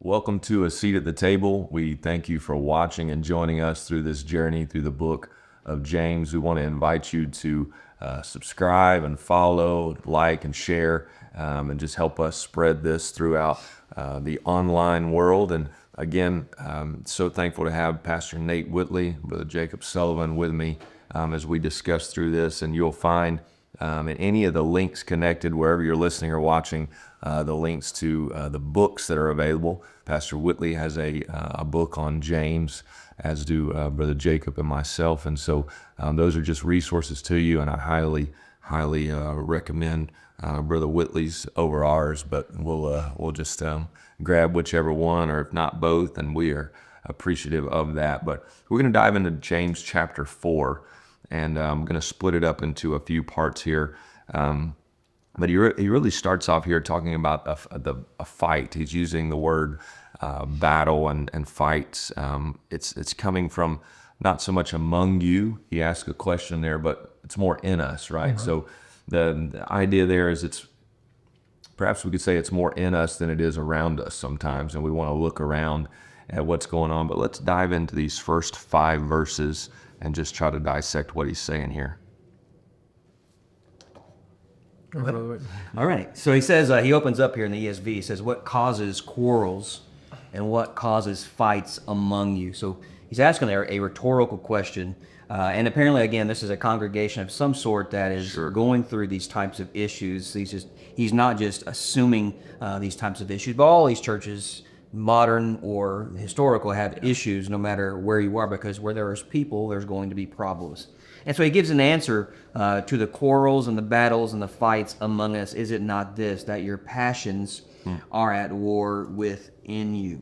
Welcome to A Seat at the Table. We thank you for watching and joining us through this journey through the book of James. We want to invite you to subscribe and follow, like and share, and just help us spread this throughout the online world. And again, so thankful to have Pastor Nate Whitley, Brother Jacob Sullivan with me as we discuss through this. And you'll find in any of the links connected, wherever you're listening or watching, the links to the books that are available. Pastor Whitley has a book on James, as do Brother Jacob and myself. And so those are just resources to you, and I highly recommend Brother Whitley's over ours, but we'll just grab whichever one, or if not both, and we are appreciative of that. But we're going to dive into James chapter 4, and I'm going to split it up into a few parts here. But he really starts off here talking about a fight. He's using the word battle and fights. It's coming from not so much among you. He asks a question there, but it's more in us, right? Mm-hmm. So the idea there is perhaps we could say it's more in us than it is around us sometimes, and we want to look around at what's going on. But let's dive into these first 5 verses and just try to dissect what he's saying here. All right. So he says, he opens up here in the ESV. He says, what causes quarrels and what causes fights among you? So he's asking there a rhetorical question. And apparently, again, this is a congregation of some sort that is going through these types of issues. He's not just assuming these types of issues, but all these churches, modern or historical, have issues no matter where you are, because where there is people, there's going to be problems. And so he gives an answer to the quarrels and the battles and the fights among us. Is it not this, that your passions are at war within you?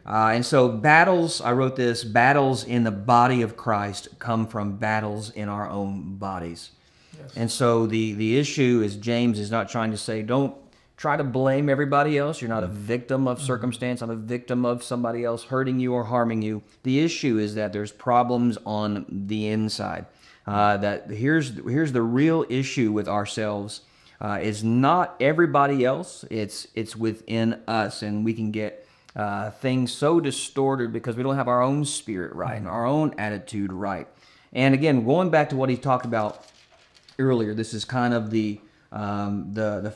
And so battles, I wrote this, battles in the body of Christ come from battles in our own bodies. Yes. And so the issue is, James is not trying to say, don't try to blame everybody else. You're not a victim of circumstance. I'm a victim of somebody else hurting you or harming you. The issue is that there's problems on the inside. That here's the real issue with ourselves is not everybody else. It's within us, and we can get things so distorted because we don't have our own spirit right and our own attitude right. And again, going back to what he talked about earlier, this is kind of the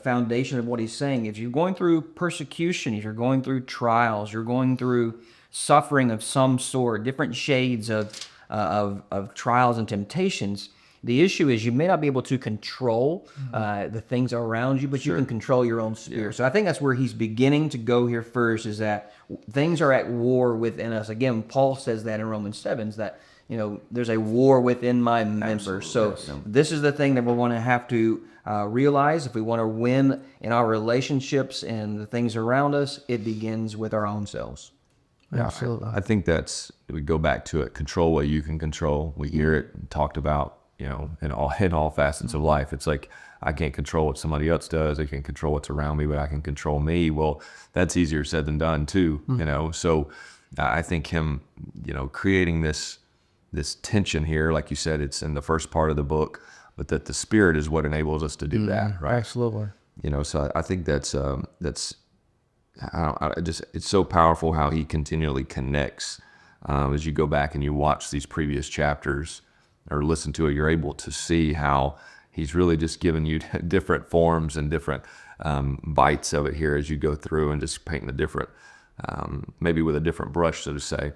foundation of what he's saying. If you're going through persecution, if you're going through trials, you're going through suffering of some sort, different shades of trials and temptations, the issue is you may not be able to control the things around you, but you can control your own spirit. Yeah. So I think that's where he's beginning to go here first, is that things are at war within us. Again, Paul says that in Romans 7, that there's a war within my members. So this is the thing that we want to have to realize. If we want to win in our relationships and the things around us, it begins with our own selves. Yeah, absolutely. I think we go back to it. Control what you can control. We hear it talked about, in all facets of life. It's like, I can't control what somebody else does. I can't control what's around me, but I can control me. Well, that's easier said than done too. So I think him, creating this tension here, like you said, it's in the first part of the book, but that the Spirit is what enables us to do that, right? Absolutely. So I think that's it's so powerful how he continually connects. As you go back and you watch these previous chapters or listen to it, you're able to see how he's really just given you different forms and different bites of it here as you go through, and just painting a different, maybe with a different brush, so to say.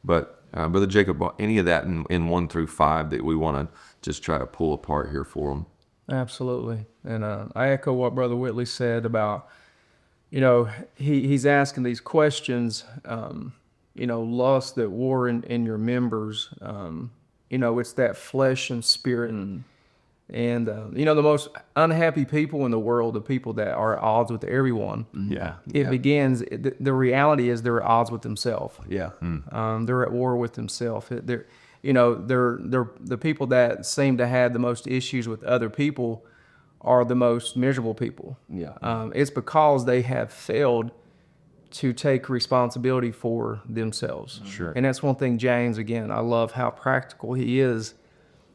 But Brother Jacob, any of that in 1 through 5 that we want to just try to pull apart here for him? Absolutely. And I echo what Brother Whitley said about, he's asking these questions, lust that war in your members. It's that flesh and spirit. And, the most unhappy people in the world, the people that are at odds with everyone. Yeah. Begins, the reality is they're at odds with themselves. Yeah. They're at war with themselves. They're the people that seem to have the most issues with other people are the most miserable people. Yeah. It's because they have failed to take responsibility for themselves. Sure. And that's one thing, James, again, I love how practical he is,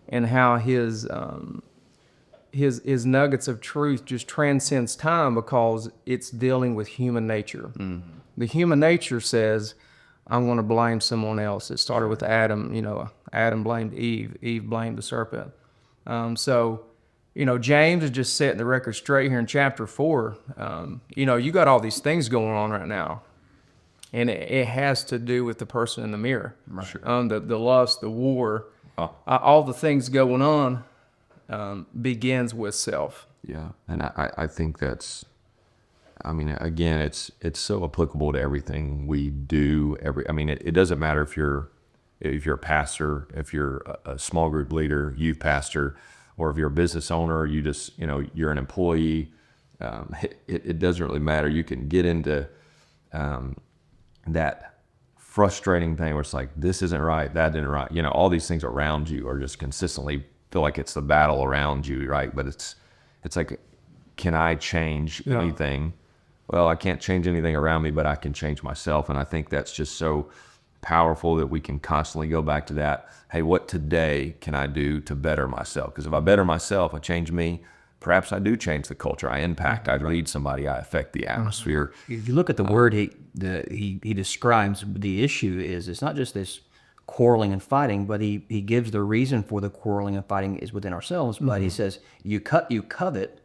and how his nuggets of truth just transcends time, because it's dealing with human nature. the human nature says, I'm going to blame someone else. It started with Adam. Adam blamed Eve. Eve blamed the serpent. So, James is just setting the record straight here in chapter 4. You got all these things going on right now, and it has to do with the person in the mirror. Right. Sure. The lust, the war, all the things going on begins with self. Yeah, and I think that's, again, it's so applicable to everything we do. It doesn't matter if you're a pastor, if you're a small group leader, youth pastor, or if you're a business owner, you just, you're an employee. It doesn't really matter. You can get into that frustrating thing where it's like, this isn't right, that isn't right. All these things around you are just consistently feel like it's the battle around you, right? But it's like, can I change anything? Well, I can't change anything around me, but I can change myself. And I think that's just so powerful that we can constantly go back to that. Hey, what today can I do to better myself? Because if I better myself, I change me, perhaps I do change the culture. I impact, I lead somebody, I affect the atmosphere. If you look at the word he describes, the issue is it's not just this quarreling and fighting, but he gives the reason for the quarreling and fighting is within ourselves. But he says you covet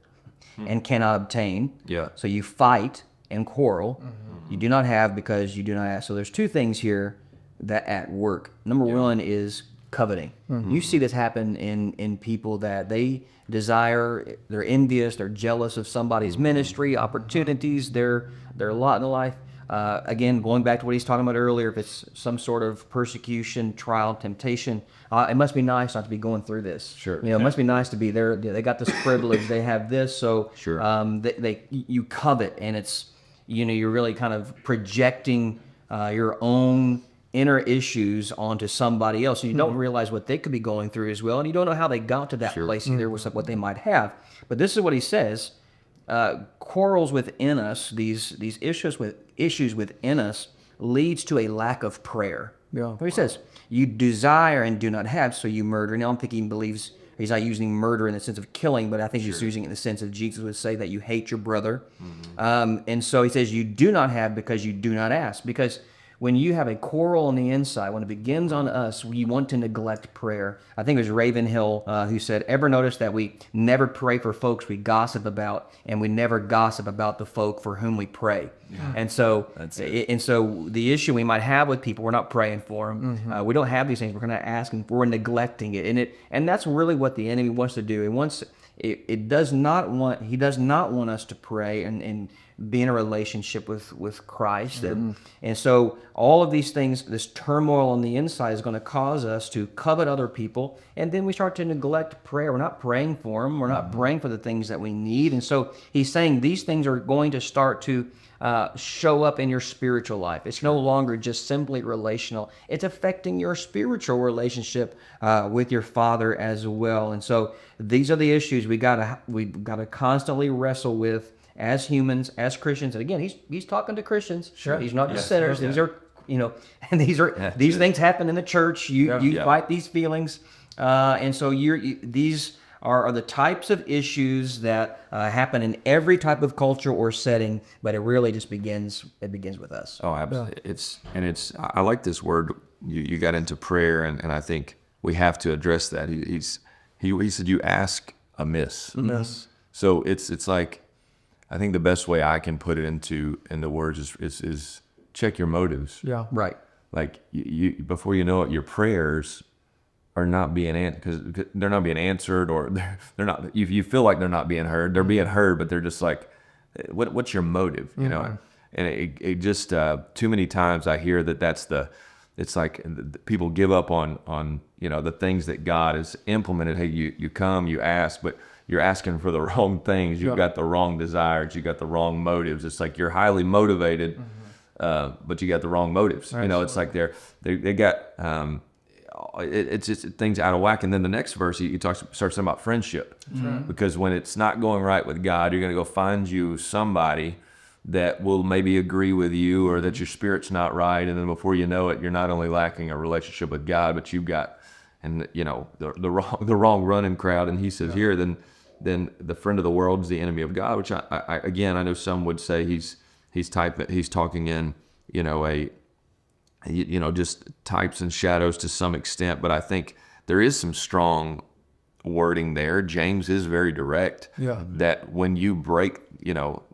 and cannot obtain. Yeah. So you fight and quarrel. You do not have because you do not ask. So there's two things here that at work. Number one is coveting. You see this happen in people that they desire, they're envious, they're jealous of somebody's ministry, opportunities, their lot in life. Again, going back to what he's talking about earlier, if it's some sort of persecution, trial, temptation, it must be nice not to be going through this. Sure. It must be nice to be there. They got this privilege. They have this. So Sure. You covet, and it's, you're really kind of projecting your own inner issues onto somebody else. You don't realize what they could be going through as well, and you don't know how they got to that place either with what they might have. But this is what he says. Quarrels within us, these issues within us, leads to a lack of prayer. Yeah. So he says, you desire and do not have, so you murder. Now I'm thinking he believes he's not using murder in the sense of killing, but I think he's using it in the sense of Jesus would say that you hate your brother. And so he says, you do not have because you do not ask. Because when you have a quarrel on the inside, when it begins on us, we want to neglect prayer. I think it was Ravenhill who said, ever notice that we never pray for folks we gossip about, and we never gossip about the folk for whom we pray. Yeah. And so the issue we might have with people, we're not praying for them. We don't have these things. We're going to ask, and we're neglecting it. And that's really what the enemy wants to do. He does not want us to pray and be in a relationship with Christ. And so all of these things, this turmoil on the inside is going to cause us to covet other people, and then we start to neglect prayer. We're not praying for them. We're not praying for the things that we need. And so he's saying these things are going to start to show up in your spiritual life. It's no longer just simply relational. It's affecting your spiritual relationship with your Father as well. And so these are the issues we gotta constantly wrestle with as humans, as Christians. And again, he's talking to Christians. Sure. He's not just sinners. These are, and these things happen in the church. You fight these feelings, and so these are the types of issues that happen in every type of culture or setting, but it really just begins with us. Oh, absolutely. I like this word. You got into prayer, and I think we have to address that. He said you ask amiss. So it's like, I think the best way I can put it into words is check your motives. Yeah. Right. Like you before you know it, your prayers are not being answered because they're not being answered, or they're not. You feel like they're not being heard. They're being heard, but they're just like, what's your motive? You know. And it just too many times I hear that's it's like people give up on the things that God has implemented. Hey, you come, you ask, but you're asking for the wrong things. You've got the wrong desires. You got the wrong motives. It's like you're highly motivated, but you got the wrong motives. Absolutely. It's like they got it's just things out of whack. And then the next verse, he starts talking about friendship, because when it's not going right with God, you're going to go find you somebody that will maybe agree with you, or that your spirit's not right, and then before you know it, you're not only lacking a relationship with God, but you've got the wrong running crowd. And he says then the friend of the world is the enemy of God, which I know some would say he's He's talking in, just types and shadows to some extent, but I think there is some strong wording there. James is very direct. Yeah. That when you break,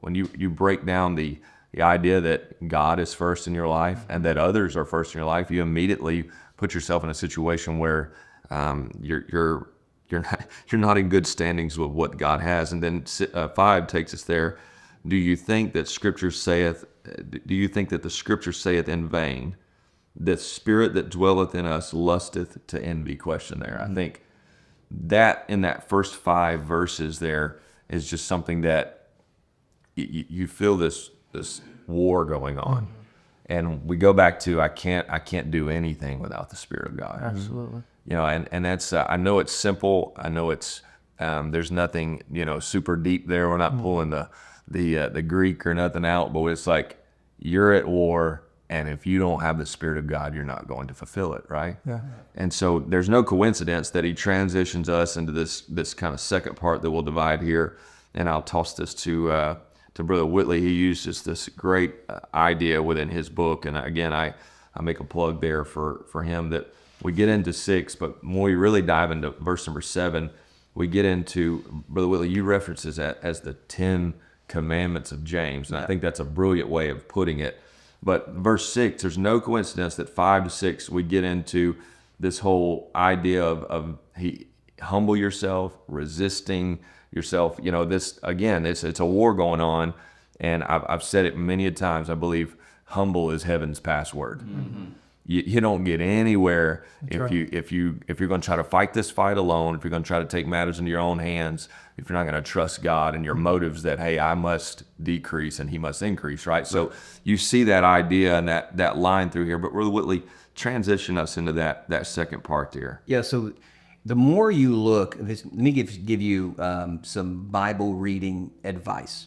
when you break down the idea that God is first in your life and that others are first in your life, you immediately put yourself in a situation where you're not in good standings with what God has. And then 5 takes us there. Do you think that the Scripture saith in vain, the spirit that dwelleth in us lusteth to envy? Question there. I think that in that first 5 verses there is just something that you feel this war going on. And we go back to I can't do anything without the Spirit of God. Absolutely. And that's I know it's simple. I know it's there's nothing super deep there. We're not pulling the Greek or nothing out, but it's like you're at war, and if you don't have the Spirit of God, you're not going to fulfill it, right? Yeah. And so there's no coincidence that he transitions us into this kind of second part that we'll divide here. And I'll toss this to Brother Whitley. He uses this great idea within his book, and again, I make a plug there for him that we get into 6, but when we really dive into verse number 7, we get into, Brother Whitley, you reference this as the 10 commandments of James, and I think that's a brilliant way of putting it. But verse 6, there's no coincidence that 5 to 6 we get into this whole idea of humble yourself, resisting yourself. This again, it's a war going on, and I've said it many a times. I believe humble is heaven's password. Mm-hmm. You don't get anywhere if you're going to try to fight this fight alone. If you're going to try to take matters into your own hands. If you're not going to trust God and your motives that, hey, I must decrease and He must increase, right? So you see that idea and that line through here. But Brother Whitley, transition us into that second part there. Yeah. So the more you look, let me give you some Bible reading advice.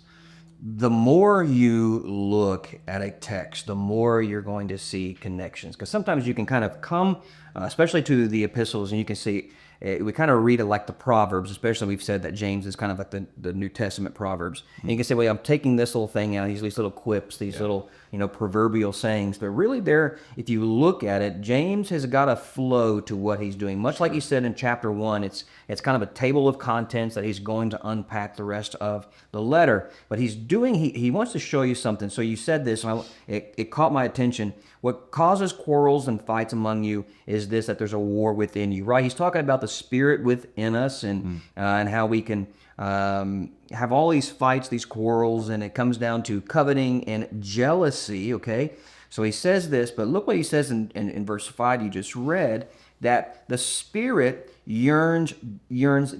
The more you look at a text, the more you're going to see connections. Because sometimes you can kind of come, especially to the epistles, and you can see, we kind of read it like the Proverbs, especially we've said that James is kind of like the New Testament Proverbs. And you can say, well, I'm taking this little thing out, these little quips, these little, proverbial sayings. But really if you look at it, James has got a flow to what he's doing. Much like he said in chapter 1, it's kind of a table of contents that he's going to unpack the rest of the letter. But he wants to show you something. So you said this, and it caught my attention. What causes quarrels and fights among you is this, that there's a war within you, right? He's talking about the spirit within us and how we can have all these fights, these quarrels, and it comes down to coveting and jealousy, okay? So he says this, but look what he says in verse 5 you just read, that the Spirit yearns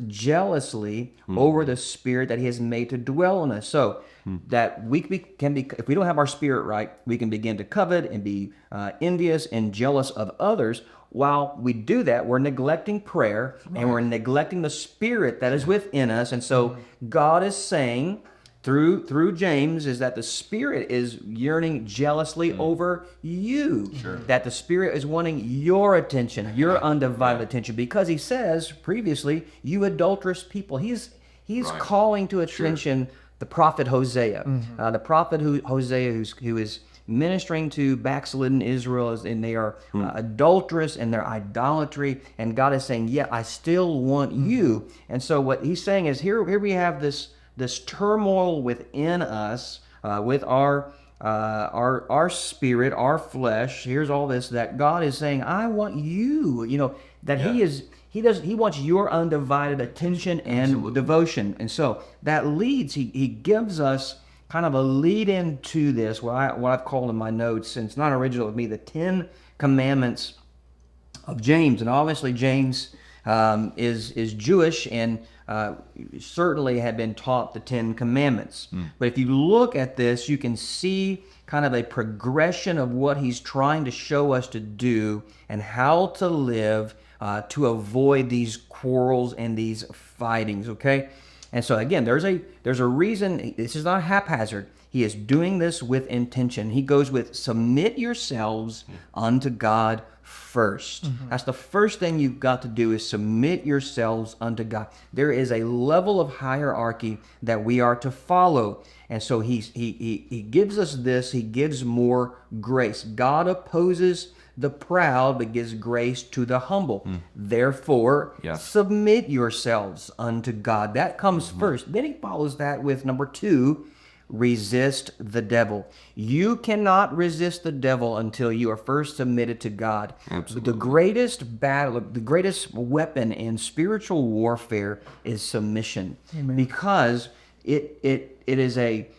jealously over the Spirit that He has made to dwell in us. So that we can be, if we don't have our spirit right, we can begin to covet and be envious and jealous of others. While we do that, we're neglecting prayer and we're neglecting the Spirit that is within us. And so God is saying through James is that the Spirit is yearning jealously over you. Sure. That the Spirit is wanting your attention, your undivided attention, because He says previously, you adulterous people. He's calling to attention the prophet Hosea, the prophet Hosea who is ministering to backslidden Israel, and they are adulterous in their idolatry, and God is saying, yeah, I still want you. And so what He's saying is, here we have this turmoil within us, with our spirit, our flesh. Here's all this that God is saying, I want you, He wants your undivided attention and devotion. And so that leads, he gives us kind of a lead into this, what I've called in my notes, and it's not original with me, the 10 Commandments of James. And obviously James is Jewish and certainly had been taught the 10 Commandments. But if you look at this, you can see kind of a progression of what he's trying to show us to do and how to live to avoid these quarrels and these fightings, okay? And so again, there's a reason. This is not haphazard. He is doing this with intention. He goes with, submit yourselves unto God first. That's the first thing you've got to do, is submit yourselves unto God. There is a level of hierarchy that we are to follow. And so he gives us this. He gives more grace. God opposes the proud, but gives grace to the humble. Therefore, submit yourselves unto God. That comes first. Then he follows that with number 2, resist the devil. You cannot resist the devil until you are first submitted to God. Absolutely. The greatest battle, the greatest weapon in spiritual warfare is submission. Amen. Because it is a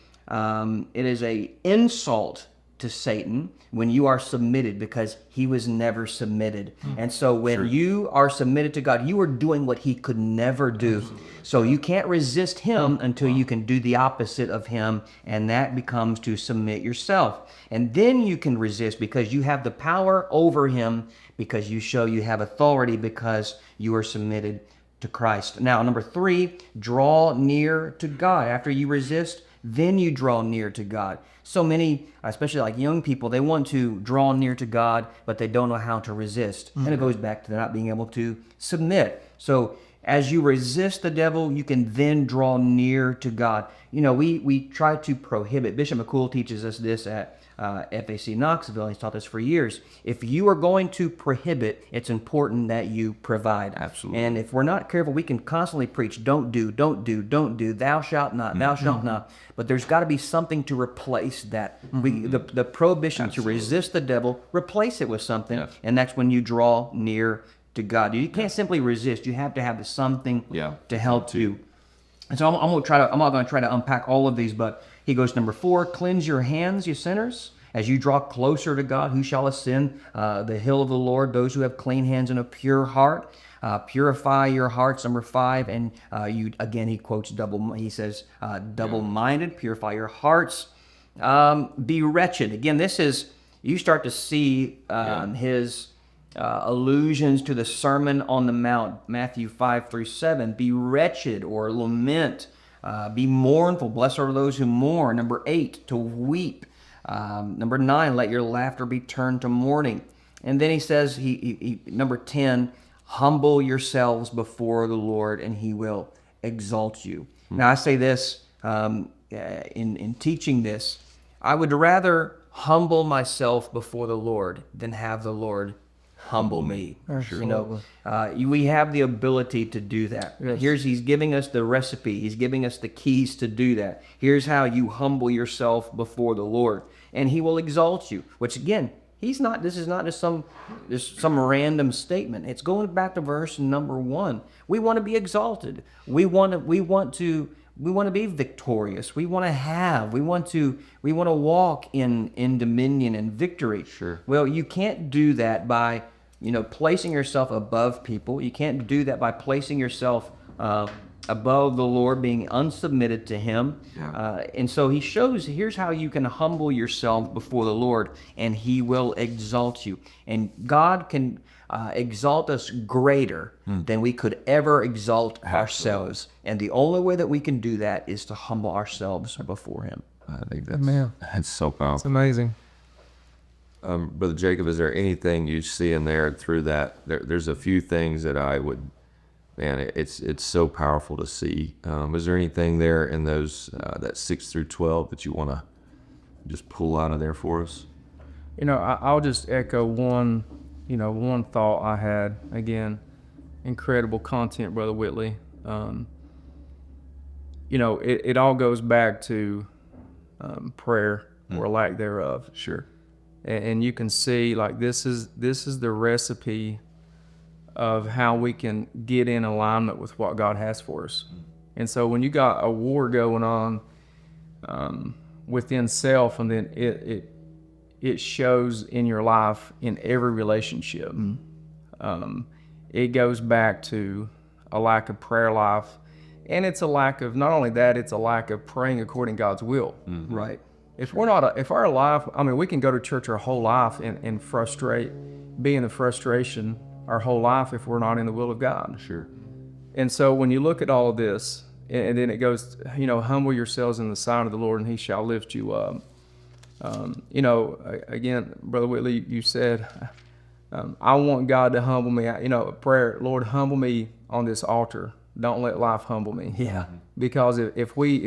insult to Satan when you are submitted, because he was never submitted. And so when you are submitted to God, you are doing what he could never do. Absolutely. So you can't resist him until you can do the opposite of him, and that becomes to submit yourself. And then you can resist, because you have the power over him, because you show you have authority, because you are submitted to Christ. Now, number 3, draw near to God. After you resist, then you draw near to God. So many, especially like young people, they want to draw near to God, but they don't know how to resist. And it goes back to not being able to submit. So as you resist the devil, you can then draw near to God. You know, we try to prohibit. Bishop McCool teaches us this at FAC Knoxville. He's taught this for years. If you are going to prohibit, it's important that you provide. Absolutely. And if we're not careful, we can constantly preach, don't do, thou shalt not, thou shalt not. But there's got to be something to replace that. The prohibition to resist the devil, replace it with something, and that's when you draw near to God. You can't simply resist. You have to have something to help you. And so I'm not going to try to unpack all of these, but he goes, number 4, cleanse your hands, you sinners. As you draw closer to God, who shall ascend the hill of the Lord? Those who have clean hands and a pure heart. Purify your hearts, number 5. And he quotes he says, double-minded, purify your hearts. Be wretched. Again, this is, you start to see his allusions to the Sermon on the Mount, Matthew 5-7. Be wretched, or lament. Be mournful. Blessed are those who mourn. Number 8, to weep. Number 9, let your laughter be turned to mourning. And then he says, number 10, humble yourselves before the Lord, and he will exalt you. Now, I say this in teaching this, I would rather humble myself before the Lord than have the Lord humble me. You know, we have the ability to do that. Yes. He's giving us the recipe. He's giving us the keys to do that. Here's how you humble yourself before the Lord, and he will exalt you. Which again, this is not just some random statement. It's going back to verse number 1. We want to be exalted. We want to be victorious. We want to walk in dominion and victory. Sure. Well, you can't do that by, placing yourself above people. You can't do that by placing yourself above the Lord, being unsubmitted to him. And so he shows, here's how you can humble yourself before the Lord, and he will exalt you. And God can exalt us greater than we could ever exalt ourselves. And the only way that we can do that is to humble ourselves before him. I think that's so It's powerful. amazing. Brother Jacob, is there anything you see in there through that? There's a few things that I would, it's so powerful to see. Is there anything there in those, that 6-12 that you want to just pull out of there for us? I'll just echo one thought I had. Again, incredible content, Brother Whitley. It all goes back to prayer or lack thereof. Sure. And you can see, like, this is the recipe of how we can get in alignment with what God has for us. And so when you got a war going on within self, and then it shows in your life in every relationship. It goes back to a lack of prayer life, and it's a lack of, not only that, it's a lack of praying according to God's will. Right. If our life, we can go to church our whole life and be in the frustration our whole life if we're not in the will of God. Sure. And so when you look at all of this, and then it goes, humble yourselves in the sight of the Lord, and he shall lift you up. Again, Brother Whitley, you said, I want God to humble me. You know, a prayer, Lord, humble me on this altar. Don't let life humble me. Yeah. Because if we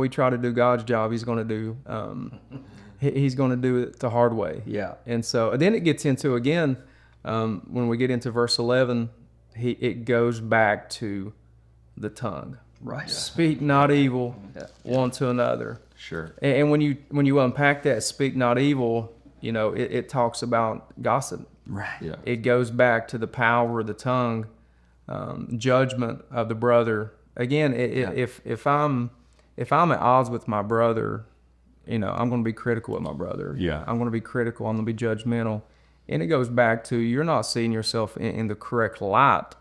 try to do God's job, He's going to do He's going to do it the hard way. Yeah. And so then it gets into again when we get into verse 11, it goes back to the tongue. Right. Speak not evil one to another. Sure. And when you unpack that, speak not evil, you know, it talks about gossip. Right. Yeah. It goes back to the power of the tongue, judgment of the brother. Again, if I'm at odds with my brother, you know, I'm going to be critical of my brother. Yeah. I'm going to be critical. I'm going to be judgmental. And it goes back to you're not seeing yourself in the correct light.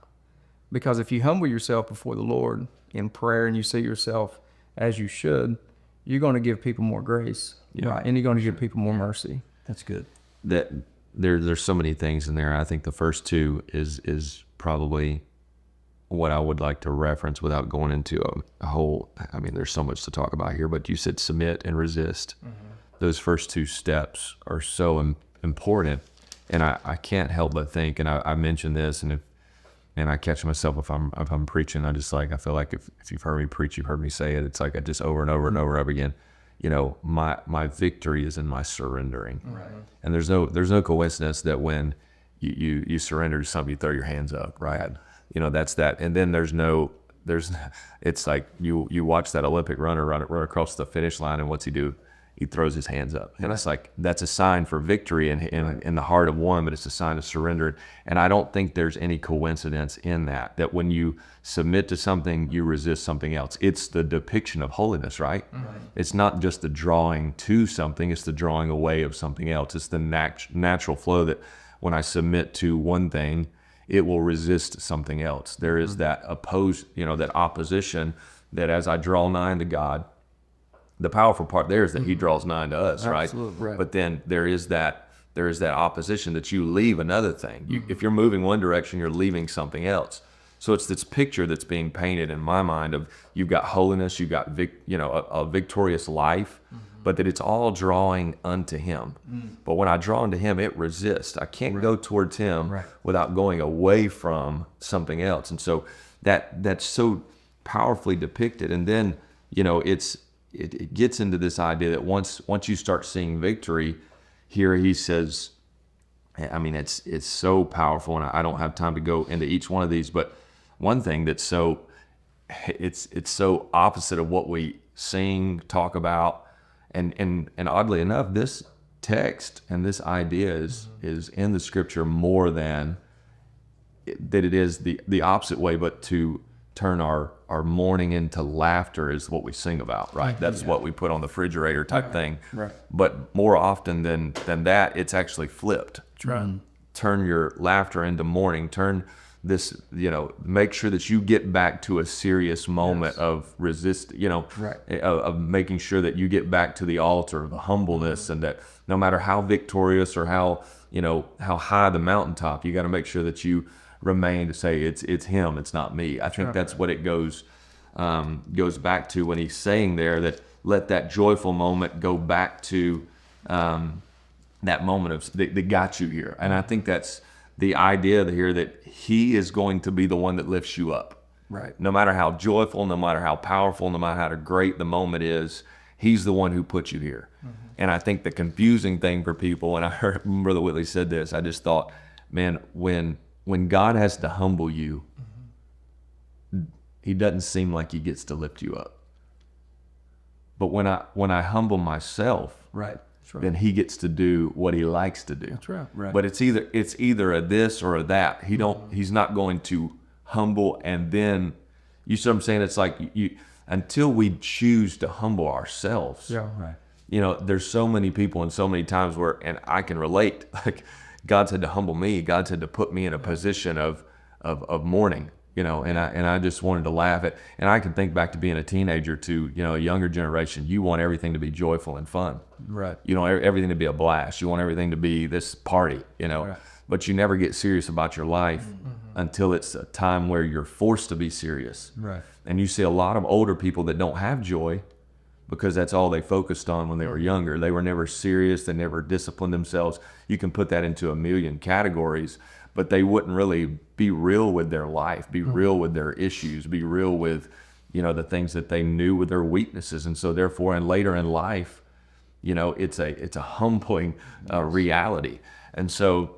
Because if you humble yourself before the Lord in prayer and you see yourself as you should, you're going to give people more grace. Yeah. Right. And you're going to give people more mercy. That's good. That there's so many things in there. I think the first two is probably what I would like to reference without going into a whole, I mean, there's so much to talk about here, but you said submit and resist. Those first two steps are so important. And I can't help but think, and I mentioned this, and I catch myself if I'm preaching, I feel like if you've heard me preach, you've heard me say it. It's like I just over and over and over again. You know, my victory is in my surrendering. Right. And there's no coincidence that when you surrender to something, you throw your hands up, right? You know, that's that. And then it's like you watch that Olympic runner run across the finish line, and what's he do? He throws his hands up. And that's a sign for victory in the heart of one, but it's a sign of surrender. And I don't think there's any coincidence in that when you submit to something, you resist something else. It's the depiction of holiness, right? It's not just the drawing to something, it's the drawing away of something else. It's the natural flow that when I submit to one thing, it will resist something else. There is that that opposition that as I draw nigh to God, the powerful part there is that He draws nigh to us, right? Absolutely, right. But then there is that opposition that you leave another thing. If you're moving one direction, you're leaving something else. So it's this picture that's being painted in my mind of you've got holiness, you've got a victorious life, but that it's all drawing unto Him. But when I draw unto Him, it resists. I can't go towards Him without going away from something else. And so that's so powerfully depicted. And then it gets into this idea that once you start seeing victory, here he says, I mean, it's so powerful, and I don't have time to go into each one of these, but one thing that's it's so opposite of what we sing, talk about, and oddly enough, this text and this idea is in the scripture more than that it is the opposite way, but to turn our mourning into laughter is what we sing about, right? That's what we put on the refrigerator type thing. Right. But more often than that, it's actually flipped. That's right. Turn your laughter into mourning. Turn this, make sure that you get back to a serious moment of of making sure that you get back to the altar of the humbleness, and that no matter how victorious or how high the mountaintop, you got to make sure that you remain to say it's Him, it's not me. I think that's what it goes back to when he's saying there that let that joyful moment go back to that moment of that got you here. And I think that's the idea here, that He is going to be the one that lifts you up. Right. No matter how joyful, no matter how powerful, no matter how great the moment is, He's the one who put you here. And I think the confusing thing for people, and I heard Brother Whitley said this, I just thought, man, when God has to humble you, He doesn't seem like He gets to lift you up. But when I humble myself, Right. then He gets to do what He likes to do. That's right. Right. But it's either a this or a that. He's not going to humble and then, you see what I'm saying? It's like until we choose to humble ourselves. Yeah. Right. There's so many people and so many times where, and I can relate, like God's had to humble me. God's had to put me in a position of mourning, and I just wanted to laugh at, and I can think back to being a teenager to, a younger generation. You want everything to be joyful and fun. Right. You want everything to be a blast. You want everything to be this party, Right. but you never get serious about your life until it's a time where you're forced to be serious. Right. And you see a lot of older people that don't have joy because that's all they focused on when they were younger. They were never serious. They never disciplined themselves. You can put that into a million categories, but they wouldn't really be real with their life, be real with their issues, be real with, the things that they knew with their weaknesses. And so therefore, and later in life, it's a humbling reality. And so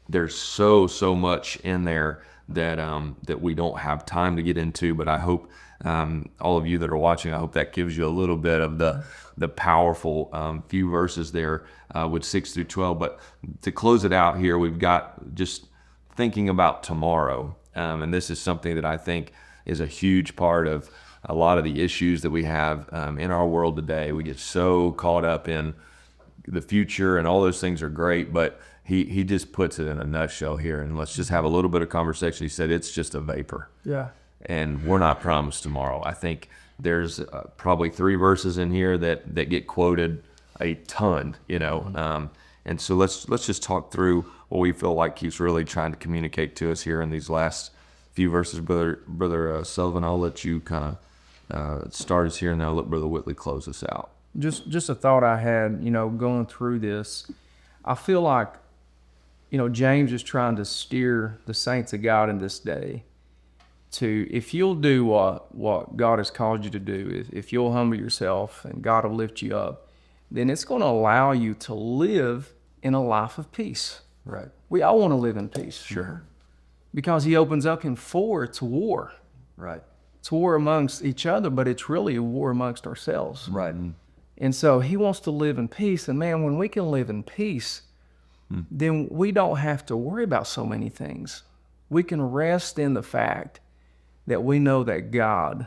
there's so much in there that we don't have time to get into, but I hope all of you that are watching, I hope that gives you a little bit of the powerful few verses there with 6 through 12. But to close it out here, we've got just thinking about tomorrow, and this is something that I think is a huge part of a lot of the issues that we have in our world today. We get so caught up in the future, and all those things are great, but he just puts it in a nutshell here, and let's just have a little bit of conversation. He said it's just a vapor. Yeah. And we're not promised tomorrow. I think there's probably 3 verses in here that get quoted a ton, and so let's just talk through what we feel like he's really trying to communicate to us here in these last few verses. Brother Sullivan, I'll let you kind of start us here, and I'll let Brother Whitley close us out. Just a thought I had, going through this. I feel like, James is trying to steer the saints of God in this day to, if you'll do what God has called you to do, if you'll humble yourself and God will lift you up, then it's going to allow you to live in a life of peace. Right. We all want to live in peace. Sure. Because he opens up in 4, it's war. Right. It's war amongst each other, but it's really a war amongst ourselves. Right. And so he wants to live in peace. And man, when we can live in peace, then we don't have to worry about so many things. We can rest in the fact that we know that God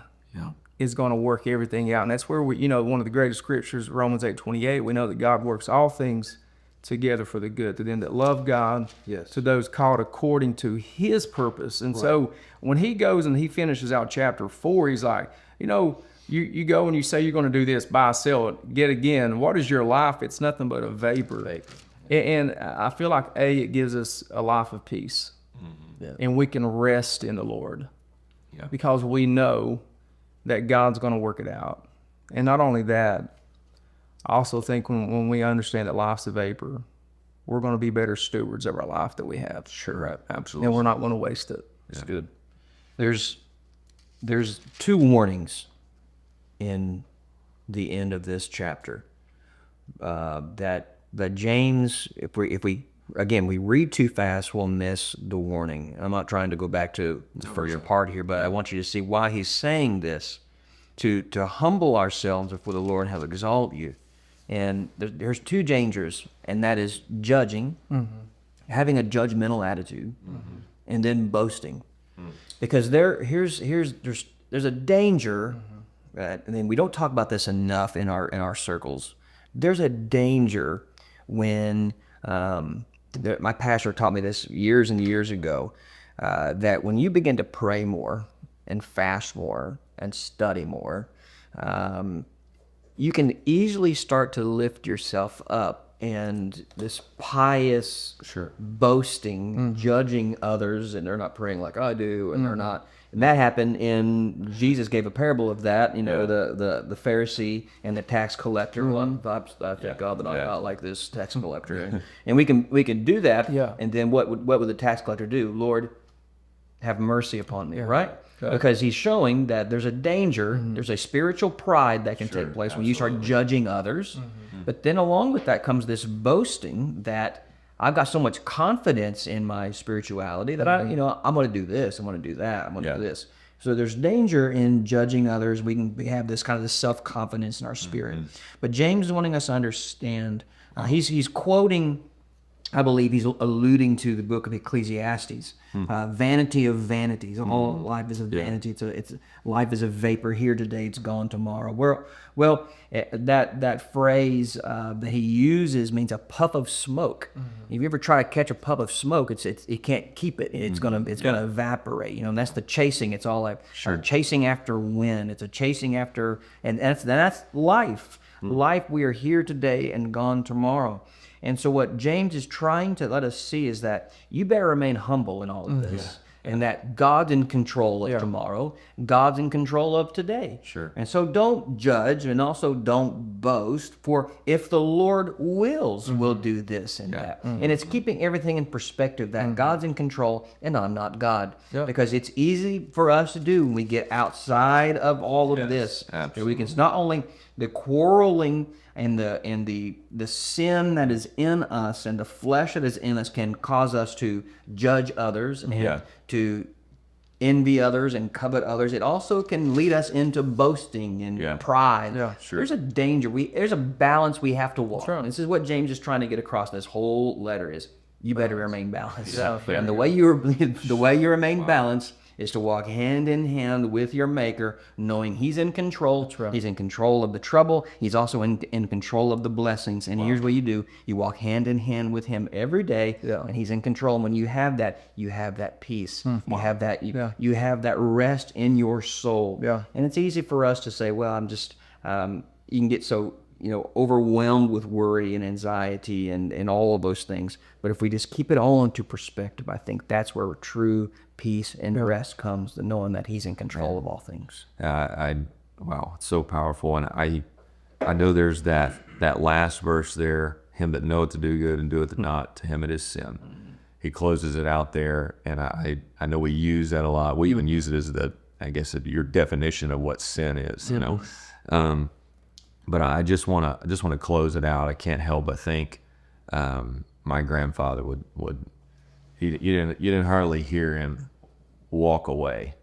is going to work everything out. And that's where we, one of the greatest scriptures, Romans 8:28, we know that God works all things together for the good, to them that love God, to those called according to his purpose. And so when he goes and he finishes out chapter 4, he's like, you go and you say you're going to do this, buy, sell, get again. What is your life? It's nothing but a vapor. And I feel like, it gives us a life of peace. And we can rest in the Lord because we know that God's going to work it out. And not only that, I also think when we understand that life's a vapor, we're going to be better stewards of our life that we have. Sure, right. Absolutely. And we're not going to waste it. That's good. There's 2 warnings in the end of this chapter that James, if we read too fast, we'll miss the warning. I'm not trying to go back to the first part here, but I want you to see why he's saying this, to humble ourselves before the Lord and have exalt you. And there's 2 dangers, and that is judging, having a judgmental attitude, and then boasting. Because there's a danger, and then we don't talk about this enough in our circles. There's a danger when my pastor taught me this years and years ago, that when you begin to pray more and fast more and study more, you can easily start to lift yourself up, and this pious boasting, judging others, and they're not praying like I do, and they're not. And that happened in, Jesus gave a parable of that, the Pharisee and the tax collector. Well, I thank God that I'm not like this tax collector. And we can do that. Yeah. And then what would the tax collector do? Lord, have mercy upon me, right? Okay. Because he's showing that there's a danger, there's a spiritual pride that can take place when you start judging others. But then along with that comes this boasting that I've got so much confidence in my spirituality that I'm going to do this, I'm going to do that, I'm going to do this. So there's danger in judging others. We have this kind of this self-confidence in our spirit. But James is wanting us to understand, he's quoting, I believe he's alluding to the book of Ecclesiastes. Vanity of vanities. All life is a vanity. It's life is a vapor. Here today, it's gone tomorrow. Well, that phrase that he uses means a puff of smoke. If you ever try to catch a puff of smoke, it can't keep it. It's gonna evaporate. And that's the chasing. It's all like chasing after wind. It's a chasing after, and that's life. Life. We are here today and gone tomorrow. And so what James is trying to let us see is that you better remain humble in all of this. and that God's in control of tomorrow. God's in control of today. Sure. And so don't judge, and also don't boast, for if the Lord wills, we'll do this and that. And it's keeping everything in perspective that God's in control and I'm not God. Yeah. Because it's easy for us to do when we get outside of all of this. absolutely. We can, it's not only the quarreling and the sin that is in us and the flesh that is in us can cause us to judge others and to envy others and covet others. It also can lead us into boasting and pride. Yeah, sure. There's a danger. There's a balance we have to walk. right. This is what James is trying to get across in this whole letter is you better remain balanced. Yeah, And the way you remain balanced is to walk hand in hand with your Maker, knowing He's in control. right. He's in control of the trouble. He's also in control of the blessings. And here's what you do. You walk hand in hand with Him every day, and He's in control. And when you have that peace. You have that you have that rest in your soul. Yeah. And it's easy for us to say, well, I'm just you can get so overwhelmed with worry and anxiety and all of those things. But if we just keep it all into perspective, I think that's where true peace and rest comes, the knowing that He's in control of all things. Wow, it's so powerful. And I know there's that last verse there, him that knoweth to do good and doeth not, to him it is sin. He closes it out there, and I know we use that a lot. We even use it as your definition of what sin is, But I just want to close it out. I can't help but think my grandfather would you didn't hardly hear him walk away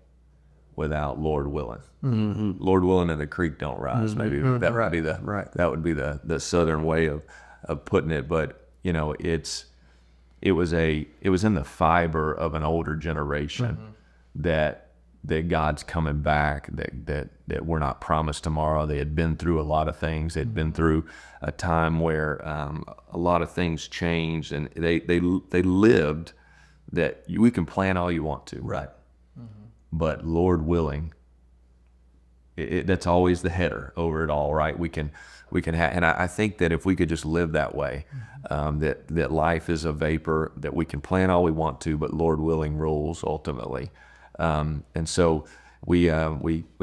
without Lord willing. Lord willing and the creek don't rise. Maybe that would be that would be the southern way of putting it. But it was in the fiber of an older generation that God's coming back, that we're not promised tomorrow. They had been through a lot of things. They'd been through a time where a lot of things changed, and they lived that we can plan all you want to. Right. But Lord willing, that's always the header over it all, right? We can and I think that if we could just live that way, that life is a vapor, that we can plan all we want to, but Lord willing rules ultimately. And so we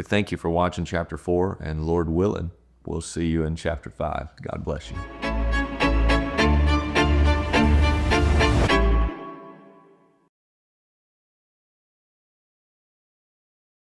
thank you for watching chapter 4, and Lord willing, we'll see you in chapter 5. God bless you.